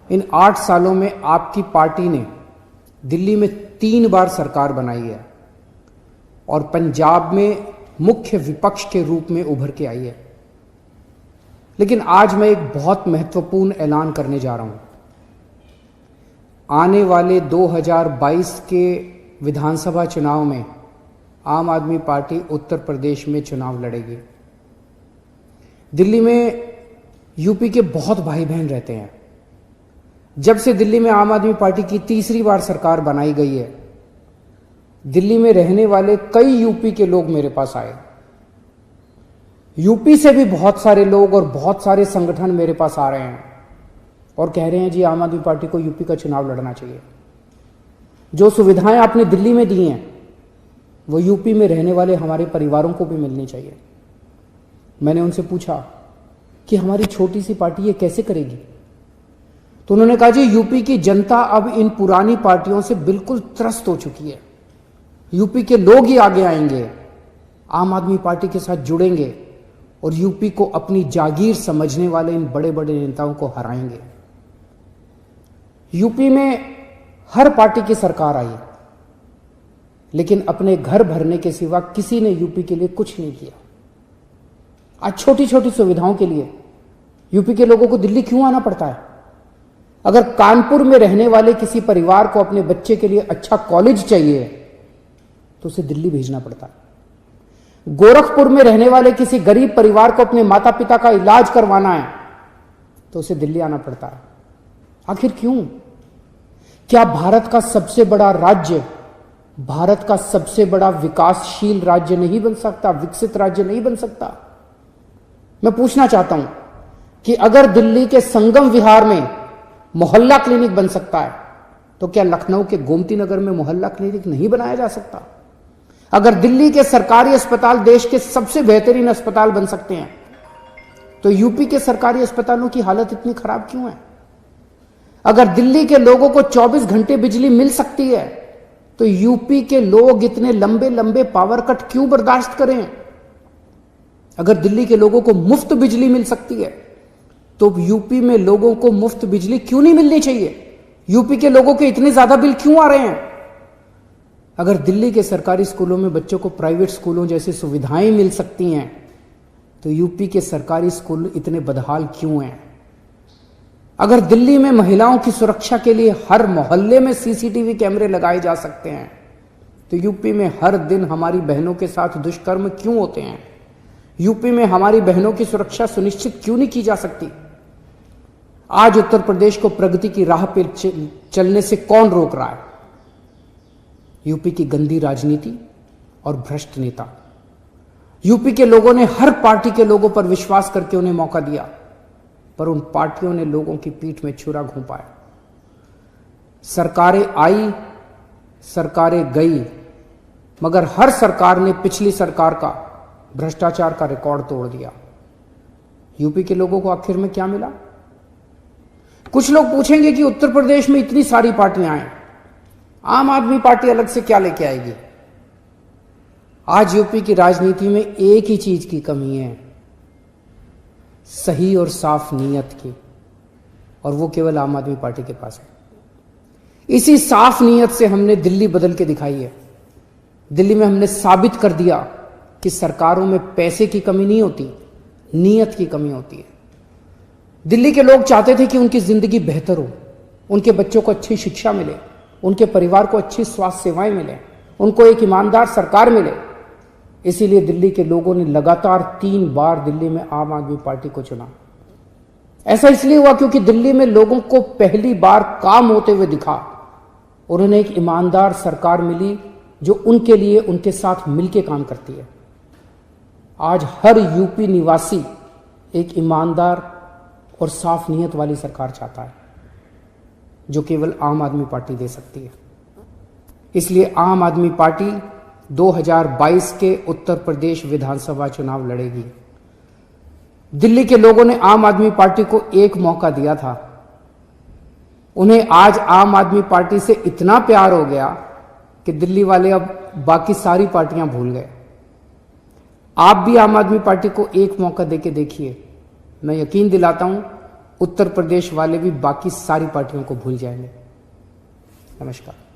इन 8 सालों में आपकी पार्टी ने दिल्ली में 3 बार सरकार बनाई है और पंजाब में मुख्य विपक्ष के रूप में उभर के आई है। लेकिन आज मैं एक बहुत महत्वपूर्ण ऐलान करने जा रहा हूं। आने वाले 2022 के विधानसभा चुनाव में आम आदमी पार्टी उत्तर प्रदेश में चुनाव लड़ेगी। दिल्ली में यूपी के बहुत भाई बहन रहते हैं। जब से दिल्ली में आम आदमी पार्टी की तीसरी बार सरकार बनाई गई है, दिल्ली में रहने वाले कई यूपी के लोग मेरे पास आए। यूपी से भी बहुत सारे लोग और बहुत सारे संगठन मेरे पास आ रहे हैं और कह रहे हैं जी आम आदमी पार्टी को यूपी का चुनाव लड़ना चाहिए। जो सुविधाएं आपने दिल्ली में दी हैं वो यूपी में रहने वाले हमारे परिवारों को भी मिलनी चाहिए। मैंने उनसे पूछा कि हमारी छोटी सी पार्टी ये कैसे करेगी, तो उन्होंने कहा जी यूपी की जनता अब इन पुरानी पार्टियों से बिल्कुल त्रस्त हो चुकी है। यूपी के लोग ही आगे आएंगे, आम आदमी पार्टी के साथ जुड़ेंगे और यूपी को अपनी जागीर समझने वाले इन बड़े बड़े नेताओं को हराएंगे। यूपी में हर पार्टी की सरकार आई, लेकिन अपने घर भरने के सिवा किसी ने यूपी के लिए कुछ नहीं किया। आज छोटी छोटी सुविधाओं के लिए यूपी के लोगों को दिल्ली क्यों आना पड़ता है? अगर कानपुर में रहने वाले किसी परिवार को अपने बच्चे के लिए अच्छा कॉलेज चाहिए तो उसे दिल्ली भेजना पड़ता है। गोरखपुर में रहने वाले किसी गरीब परिवार को अपने माता पिता का इलाज करवाना है तो उसे दिल्ली आना पड़ता है। आखिर क्यों? क्या भारत का सबसे बड़ा राज्य, भारत का सबसे बड़ा विकासशील राज्य नहीं बन सकता, विकसित राज्य नहीं बन सकता? मैं पूछना चाहता हूं कि अगर दिल्ली के संगम विहार में मोहल्ला क्लिनिक बन सकता है तो क्या लखनऊ के गोमती नगर में मोहल्ला क्लिनिक नहीं बनाया जा सकता? अगर दिल्ली के सरकारी अस्पताल देश के सबसे बेहतरीन अस्पताल बन सकते हैं तो यूपी के सरकारी अस्पतालों की हालत इतनी खराब क्यों है? अगर दिल्ली के लोगों को 24 घंटे बिजली मिल सकती है तो यूपी के लोग इतने लंबे लंबे पावर कट क्यों बर्दाश्त करें? अगर दिल्ली के लोगों को मुफ्त बिजली मिल सकती है तो यूपी में लोगों को मुफ्त बिजली क्यों नहीं मिलनी चाहिए? यूपी के लोगों के इतने ज्यादा बिल क्यों आ रहे हैं? अगर दिल्ली के सरकारी स्कूलों में बच्चों को प्राइवेट स्कूलों जैसी सुविधाएं मिल सकती हैं तो यूपी के सरकारी स्कूल इतने बदहाल क्यों हैं? अगर दिल्ली में महिलाओं की सुरक्षा के लिए हर मोहल्ले में सीसीटीवी कैमरे लगाए जा सकते हैं तो यूपी में हर दिन हमारी बहनों के साथ दुष्कर्म क्यों होते हैं? यूपी में हमारी बहनों की सुरक्षा सुनिश्चित क्यों नहीं की जा सकती? आज उत्तर प्रदेश को प्रगति की राह पर चलने से कौन रोक रहा है? यूपी की गंदी राजनीति और भ्रष्ट नेता। यूपी के लोगों ने हर पार्टी के लोगों पर विश्वास करके उन्हें मौका दिया, पर उन पार्टियों ने लोगों की पीठ में छुरा घोंपा। सरकारें आई, सरकारें गई, मगर हर सरकार ने पिछली सरकार का भ्रष्टाचार का रिकॉर्ड तोड़ दिया। यूपी के लोगों को आखिर में क्या मिला? कुछ लोग पूछेंगे कि उत्तर प्रदेश में इतनी सारी पार्टियां हैं, आम आदमी पार्टी अलग से क्या लेके आएगी? आज यूपी की राजनीति में एक ही चीज की कमी है, सही और साफ नीयत की, और वो केवल आम आदमी पार्टी के पास है। इसी साफ नीयत से हमने दिल्ली बदल के दिखाई है। दिल्ली में हमने साबित कर दिया कि सरकारों में पैसे की कमी नहीं होती, नीयत की कमी होती है। दिल्ली के लोग चाहते थे कि उनकी जिंदगी बेहतर हो, उनके बच्चों को अच्छी शिक्षा मिले, उनके परिवार को अच्छी स्वास्थ्य सेवाएं मिले, उनको एक ईमानदार सरकार मिले। इसीलिए दिल्ली के लोगों ने लगातार 3 बार दिल्ली में आम आदमी पार्टी को चुना। ऐसा इसलिए हुआ क्योंकि दिल्ली में लोगों को पहली बार काम होते हुए दिखा। उन्होंने एक ईमानदार सरकार मिली जो उनके लिए, उनके साथ मिलकर काम करती है। आज हर यूपी निवासी एक ईमानदार और साफ नीयत वाली सरकार चाहता है जो केवल आम आदमी पार्टी दे सकती है। इसलिए आम आदमी पार्टी 2022 के उत्तर प्रदेश विधानसभा चुनाव लड़ेगी। दिल्ली के लोगों ने आम आदमी पार्टी को एक मौका दिया था। उन्हें आज आम आदमी पार्टी से इतना प्यार हो गया कि दिल्ली वाले अब बाकी सारी पार्टियां भूल गए। आप भी आम आदमी पार्टी को एक मौका देके देखिए। मैं यकीन दिलाता हूं उत्तर प्रदेश वाले भी बाकी सारी पार्टियों को भूल जाएंगे। नमस्कार।